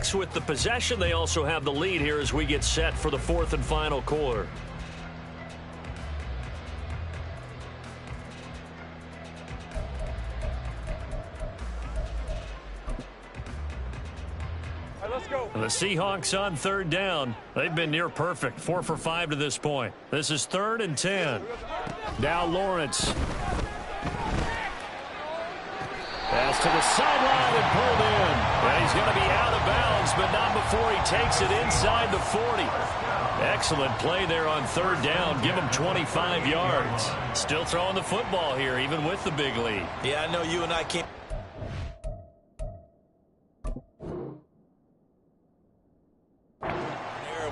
Seahawks with the possession. They also have the lead here as we get set for the fourth and final quarter. The Seahawks on third down. They've been near perfect. 4 for 5 to this point. This is 3rd and 10. Now Lawrence. Pass to the sideline and pulled in. And he's going to be out of bounds, but not before he takes it inside the 40. Excellent play there on third down. Give him 25 yards. Still throwing the football here, even with the big lead. Yeah, I know you and I can't.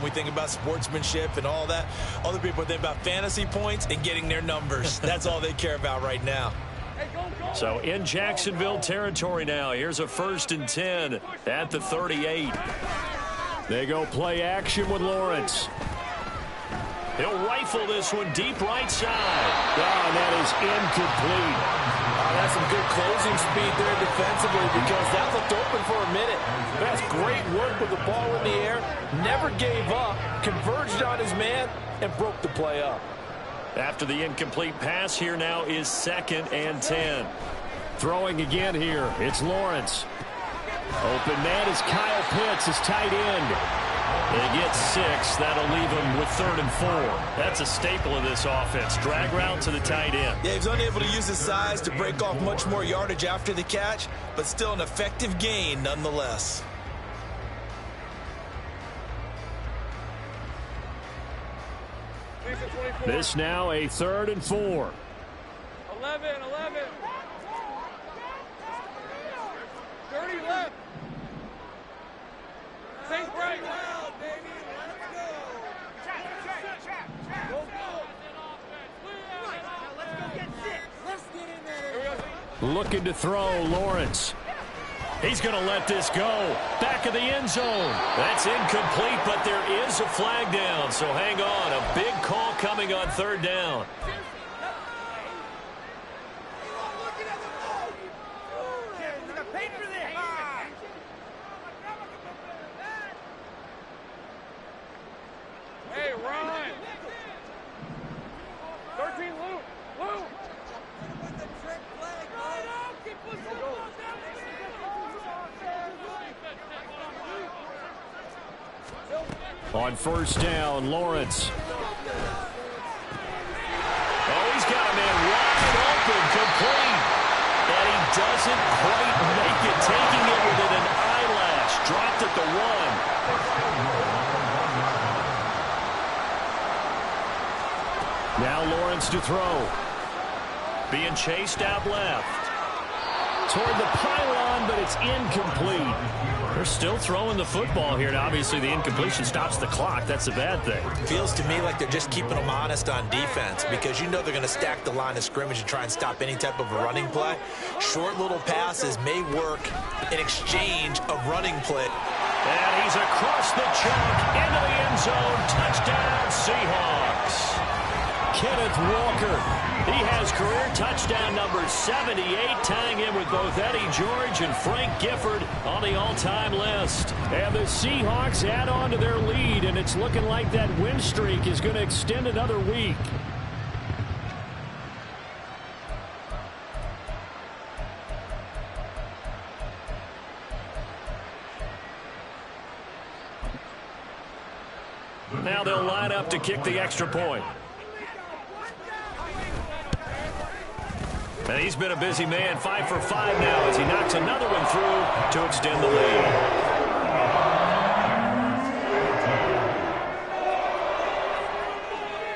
We think about sportsmanship and all that. Other people think about fantasy points and getting their numbers. That's all they care about right now. So in Jacksonville territory now. Here's a 1st and 10 at the 38. They go play action with Lawrence. He'll rifle this one deep right side. And that is incomplete. That's some good closing speed there defensively because that looked open for a minute. That's great work with the ball in the air. Never gave up, converged on his man, and broke the play up. After the incomplete pass, here now is 2nd and 10. Throwing again here, it's Lawrence. Open man is Kyle Pitts, his tight end. They get 6. That'll leave him with 3rd and 4. That's a staple of this offense. Drag route to the tight end. Yeah, he's unable to use his size to break off much more yardage after the catch, but still an effective gain nonetheless. This now a 3rd and 4. 11. 30 left. Saints right. Baby, let's go. Check. Go. Let's go get 6. Let's get in there. Looking to throw, Lawrence. He's going to let this go. Back of the end zone. That's incomplete, but there is a flag down. So hang on. A big call coming on 3rd down. Hey, Ron. 13, Lou. On 1st down, Lawrence. Oh, he's got a man wide open, complete. And he doesn't quite make it, taking it within an eyelash. Dropped at the 1. Now Lawrence to throw. Being chased out left. Toward the pylon, but it's incomplete. They're still throwing the football here. Now, obviously, the incompletion stops the clock. That's a bad thing. Feels to me like they're just keeping them honest on defense because you know they're going to stack the line of scrimmage and try and stop any type of a running play. Short little passes may work in exchange of running play. And he's across the chalk into the end zone. Touchdown, Seahawks. Kenneth Walker. He has career touchdown number 78, tying him with both Eddie George and Frank Gifford on the all-time list. And the Seahawks add on to their lead, and it's looking like that win streak is going to extend another week. Now they'll line up to kick the extra point. And he's been a busy man, 5 for 5 now as he knocks another one through to extend the lead.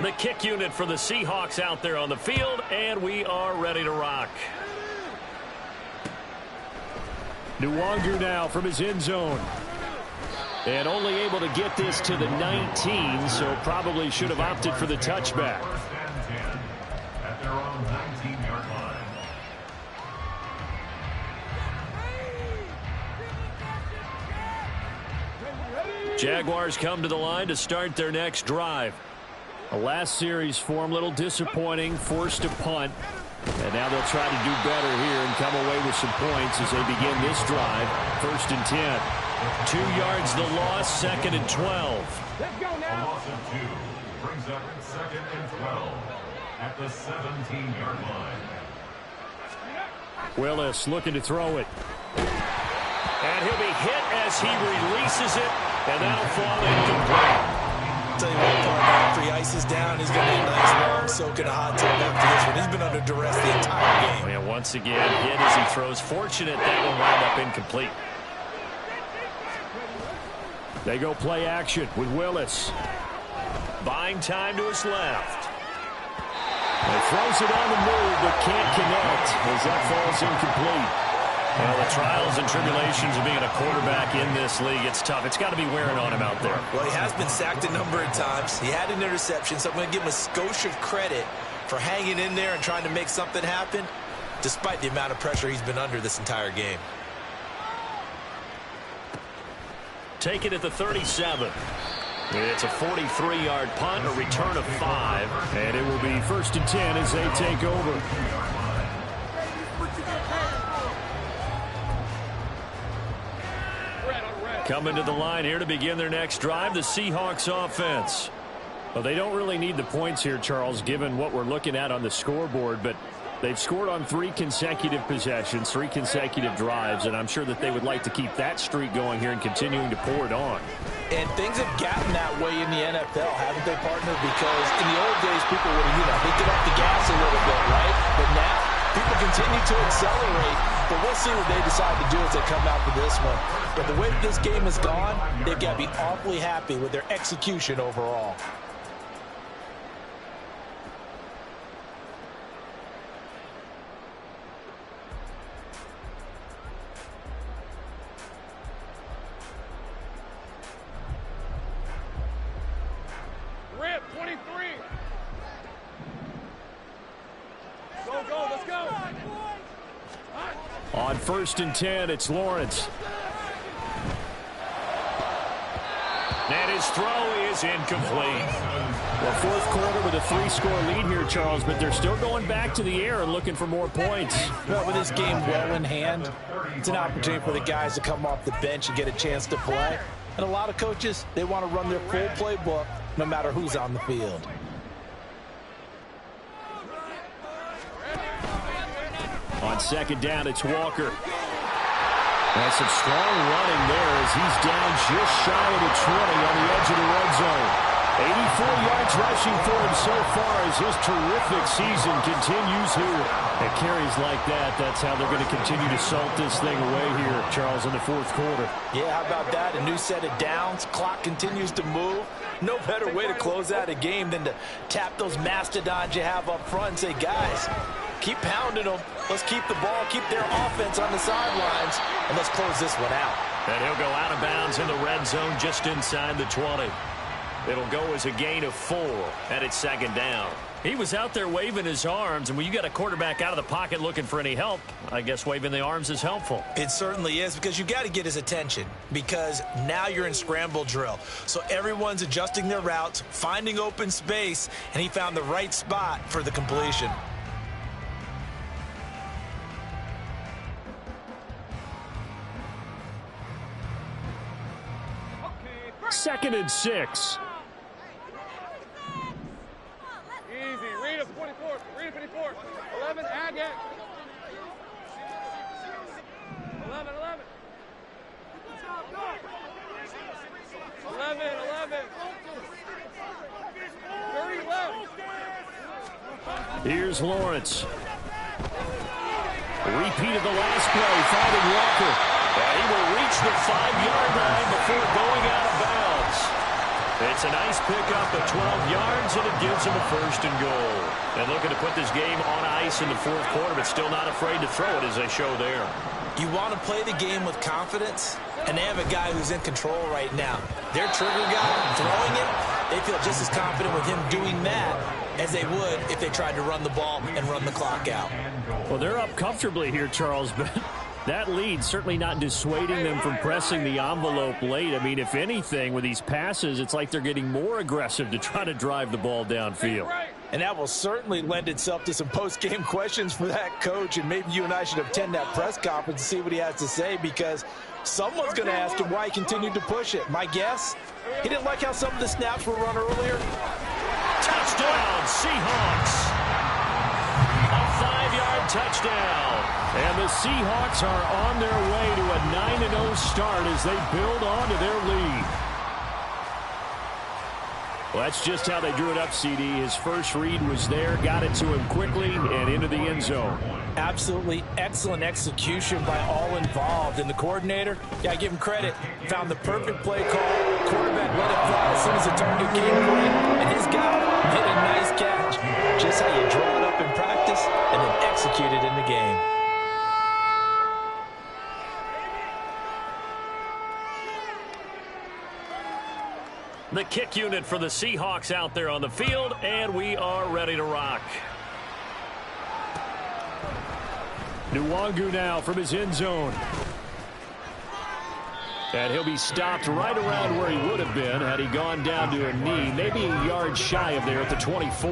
The kick unit for the Seahawks out there on the field, and we are ready to rock. Nwangu now from his end zone. And only able to get this to the 19, so probably should have opted for the touchback. At their own 19-yard line. Jaguars come to the line to start their next drive. A last series for them, a little disappointing, forced to punt. And now they'll try to do better here and come away with some points as they begin this drive. 1st and 10. 2 yards the loss, 2nd and 12. Let's go A now. loss of 2 brings up 2nd and 12 at the 17-yard line. Willis looking to throw it. And he'll be hit as he releases it, and that'll fall incomplete. Tell you what, partner, after he ices down, he's going to need a nice long soak in a hot tub after this one. He's been under duress the entire game. And once again, hit as he throws. Fortunate that one wound up incomplete. They go play action with Willis. Buying time to his left. He throws it on the move, but can't connect as that falls incomplete. Well, the trials and tribulations of being a quarterback in this league, it's tough. It's got to be wearing on him out there. Well, he has been sacked a number of times. He had an interception, so I'm going to give him a skosh of credit for hanging in there and trying to make something happen, despite the amount of pressure he's been under this entire game. Take it at the 37. It's a 43-yard punt, a return of 5, and it will be 1st and 10 as they take over. Coming to the line here to begin their next drive, the Seahawks offense. Well, they don't really need the points here, Charles, given what we're looking at on the scoreboard, but they've scored on 3 consecutive possessions, 3 consecutive drives, and I'm sure that they would like to keep that streak going here and continuing to pour it on. And things have gotten that way in the NFL, haven't they, partner? Because in the old days, people would have, they get off the gas a little bit, right? But now, people continue to accelerate, but we'll see what they decide to do as they come out for this one. But the way that this game has gone, they've got to be awfully happy with their execution overall. Rip, 23. Go, let's go. On 1st and 10, it's Lawrence. And his throw is incomplete. Well, 4th quarter with a 3-score lead here, Charles, but they're still going back to the air and looking for more points. Well, with this game well in hand, it's an opportunity for the guys to come off the bench and get a chance to play. And a lot of coaches, they want to run their full playbook no matter who's on the field. On 2nd down, it's Walker. That's some strong running there as he's down just shy of the 20 on the edge of the red zone. 84 yards rushing for him so far as his terrific season continues here. And carries like that, that's how they're going to continue to salt this thing away here, Charles, in the 4th quarter. Yeah, how about that? A new set of downs. Clock continues to move. No better way to close out a game than to tap those mastodons you have up front and say, guys, keep pounding them. Let's keep the ball, keep their offense on the sidelines, and let's close this one out. And he'll go out of bounds in the red zone just inside the 20. It'll go as a gain of 4, and it's 2nd down. He was out there waving his arms, and when you got a quarterback out of the pocket looking for any help, I guess waving the arms is helpful. It certainly is, because you got to get his attention, because now you're in scramble drill. So everyone's adjusting their routes, finding open space, and he found the right spot for the completion. Second and 6. Easy. Read him, 24. Read him, 24. 11, add yet. 11. 11. 30 left. Here's Lawrence. Repeat of the last play, finding Walker. And he will reach the 5-yard line before going out of bounds. It's a nice pickup of 12 yards, and it gives him a 1st and goal. And looking to put this game on ice in the 4th quarter, but still not afraid to throw it as they show there. You want to play the game with confidence, and they have a guy who's in control right now. Their trigger guy throwing it, they feel just as confident with him doing that as they would if they tried to run the ball and run the clock out. Well, they're up comfortably here, Charles, but that lead certainly not dissuading them from pressing the envelope late. I mean, if anything, with these passes, it's like they're getting more aggressive to try to drive the ball downfield. And that will certainly lend itself to some post-game questions for that coach, and maybe you and I should attend that press conference and see what he has to say, because Someone's going to ask him why he continued to push it. My guess, he didn't like how some of the snaps were run earlier. Touchdown, Seahawks. A 5-yard touchdown. And the Seahawks are on their way to a 9-0 start as they build on to their lead. Well, that's just how they drew it up, CD. His first read was there, got it to him quickly, and into the end zone. Absolutely excellent execution by all involved. And the coordinator, yeah, I give him credit, found the perfect play call. Quarterback let it fly as soon as the target came away, and his guy made a nice catch. Just how you draw it up in practice and then execute it in the game. The kick unit for the Seahawks out there on the field, and we are ready to rock. Nwangu now from his end zone. And he'll be stopped right around where he would have been had he gone down to a knee, maybe a yard shy of there at the 24.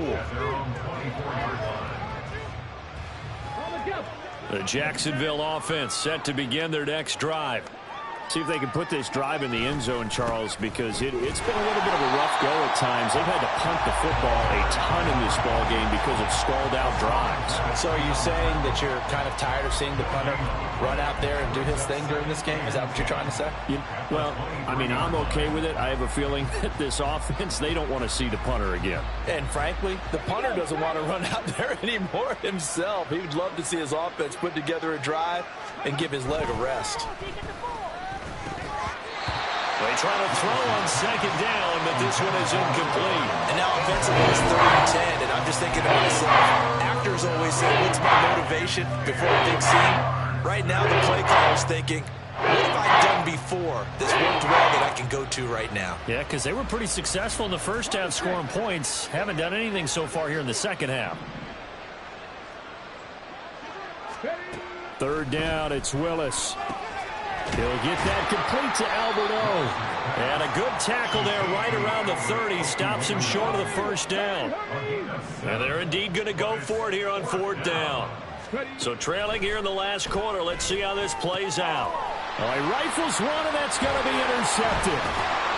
The Jacksonville offense set to begin their next drive. See if they can put this drive in the end zone, Charles, because it's been a little bit of a rough go at times. They've had to punt the football a ton in this ball game because of stalled-out drives. So are you saying that you're kind of tired of seeing the punter run out there and do his thing during this game? Is that what you're trying to say? Well, I mean, I'm okay with it. I have a feeling that this offense, they don't want to see the punter again. And frankly, the punter doesn't want to run out there anymore himself. He would love to see his offense put together a drive and give his leg a rest. They try to throw on second down, but this one is incomplete. And now offensively it's 3rd and 10, and I'm just thinking to myself, actors always say, what's my motivation before a big scene? Right now the play caller's thinking, what have I done before that's worked well that I can go to right now? Yeah, because they were pretty successful in the first half scoring points. Haven't done anything so far here in the second half. 3rd down, it's Willis. He'll get that complete to Alberto. And a good tackle there right around the 30. Stops him short of the first down. And they're indeed going to go for it here on 4th down. So trailing here in the last quarter. Let's see how this plays out. Well, he rifles one, and that's going to be intercepted.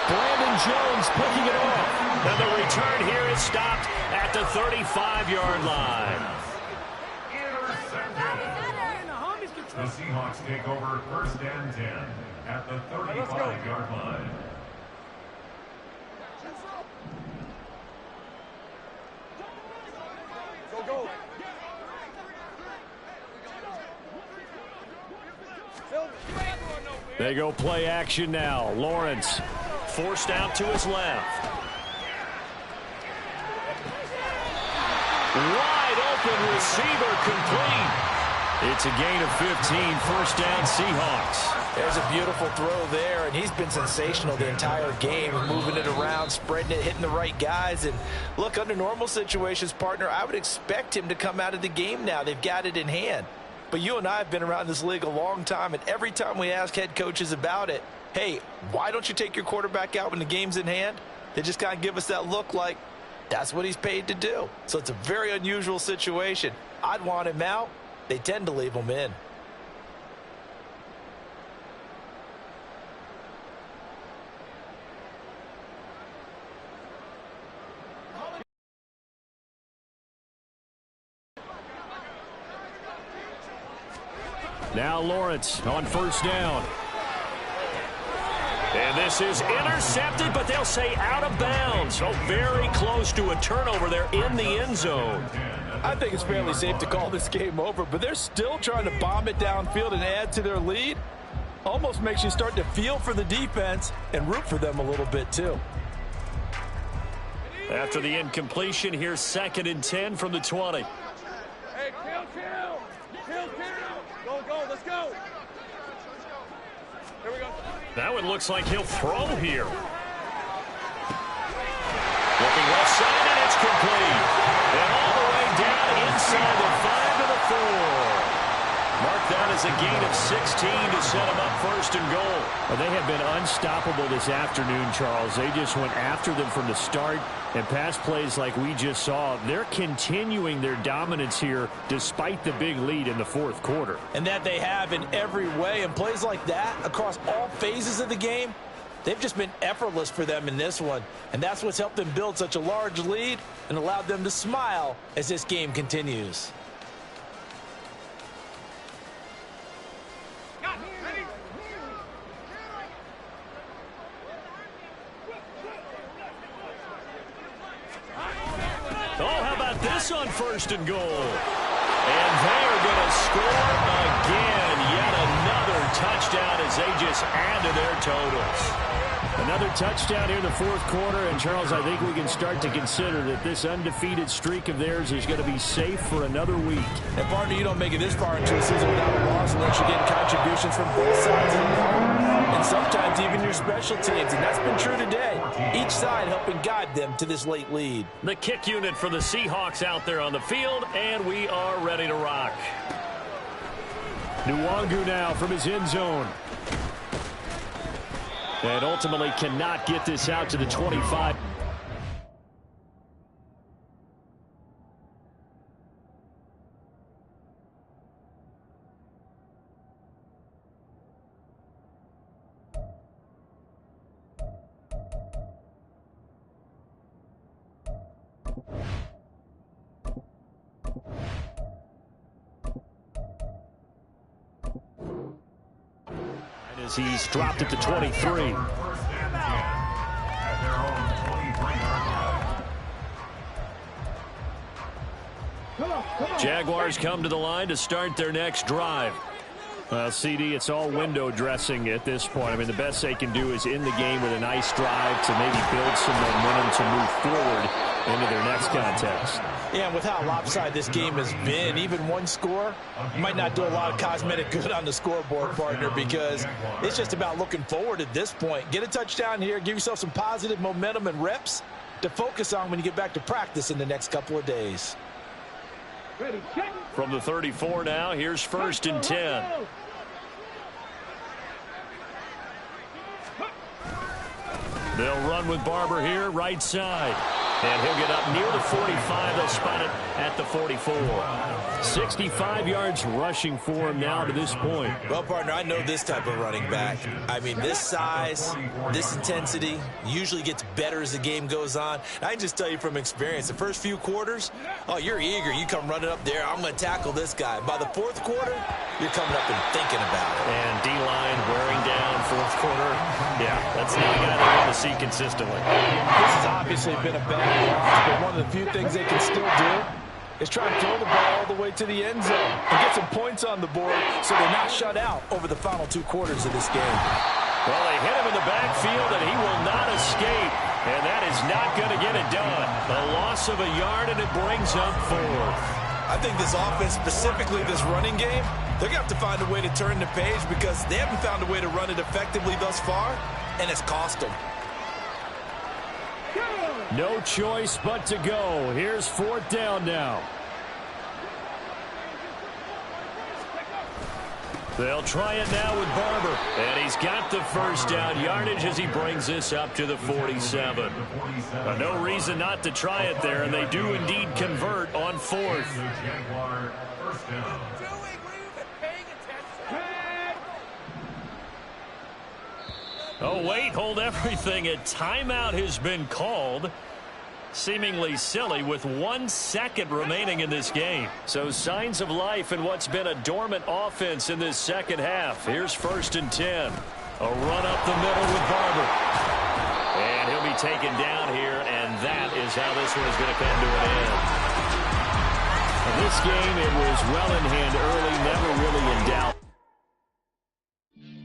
Brandon Jones picking it off. And the return here is stopped at the 35-yard line. The Seahawks take over 1st and 10 at the 35-yard line. Go. They go play action now. Lawrence forced out to his left. Wide open receiver complete. It's a gain of 15, 1st down Seahawks. There's a beautiful throw there, and he's been sensational the entire game, moving it around, spreading it, hitting the right guys. And look, under normal situations, partner, I would expect him to come out of the game now. They've got it in hand. But you and I have been around this league a long time, and every time we ask head coaches about it, hey, why don't you take your quarterback out when the game's in hand? They just kind of give us that look like that's what he's paid to do. So it's a very unusual situation. I'd want him out. They tend to leave him in. Now Lawrence on 1st down. And this is intercepted, but they'll say out of bounds. So very close to a turnover there in the end zone. I think it's fairly safe to call this game over, but they're still trying to bomb it downfield and add to their lead. Almost makes you start to feel for the defense and root for them a little bit too. After the incompletion, here's 2nd and 10 from the 20. Hey, kill. Go, let's go. Here we go. That one looks like he'll throw here. Looking left side, and it's complete. And all the way down inside the 5 to the 4. Mark that has a gain of 16 to set him up first and goal. Well, they have been unstoppable this afternoon, Charles. They just went after them from the start, and pass plays like we just saw, they're continuing their dominance here despite the big lead in the fourth quarter. And that they have in every way, and plays like that across all phases of the game, they've just been effortless for them in this one. And that's what's helped them build such a large lead and allowed them to smile as this game continues. Oh, how about this on first and goal? And they're going to score again. Yet another touchdown as they just add to their totals. Another touchdown here in the fourth quarter, and Charles, I think we can start to consider that this undefeated streak of theirs is going to be safe for another week. And partner, you don't make it this far into a season without a loss unless you're getting contributions from both sides of the ball, and sometimes even your special teams, and that's been true today. Each side helping guide them to this late lead. The kick unit for the Seahawks out there on the field, and we are ready to rock. Nwangu now from his end zone. And ultimately cannot get this out to the 25. As he's dropped it to 23. Jaguars come to the line to start their next drive. Well, CD, it's all window dressing at this point. I mean, the best they can do is end the game with a nice drive to maybe build some momentum to move forward into their next contest. Yeah, and with how lopsided this game has been, even one score might not do a lot of cosmetic good on the scoreboard, partner, because it's just about looking forward at this point. Get a touchdown here, give yourself some positive momentum and reps to focus on when you get back to practice in the next couple of days. From the 34 now, here's first and 10. They'll run with Barber here, right side. And he'll get up near the 45. They'll spot it at the 44. 65 yards rushing for him now to this point. Well, partner, I know this type of running back. I mean, this size, this intensity usually gets better as the game goes on. I can just tell you from experience, the first few quarters, oh, you're eager. You come running up there, I'm going to tackle this guy. By the fourth quarter, you're coming up and thinking about it. And D-line wearing down fourth quarter. Yeah, that's not a guy they want to see consistently. This has obviously been a bad loss, but one of the few things they can still do is try and throw the ball all the way to the end zone and get some points on the board so they're not shut out over the final two quarters of this game. Well, they hit him in the backfield, and he will not escape. And that is not going to get it done. A loss of a yard, and it brings up fourth. I think this offense, specifically this running game, they're going to have to find a way to turn the page because they haven't found a way to run it effectively thus far, and it's cost them. No choice but to go. Here's fourth down now. They'll try it now with Barber. And he's got the first down yardage as he brings this up to the 47. No reason not to try it there, and they do indeed convert on fourth. Oh, wait, hold everything. A timeout has been called. Seemingly silly with 1 second remaining in this game. So signs of life in what's been a dormant offense in this second half. Here's first and 10. A run up the middle with Barber. And he'll be taken down here, and that is how this one is going to come to an end. In this game, it was well in hand early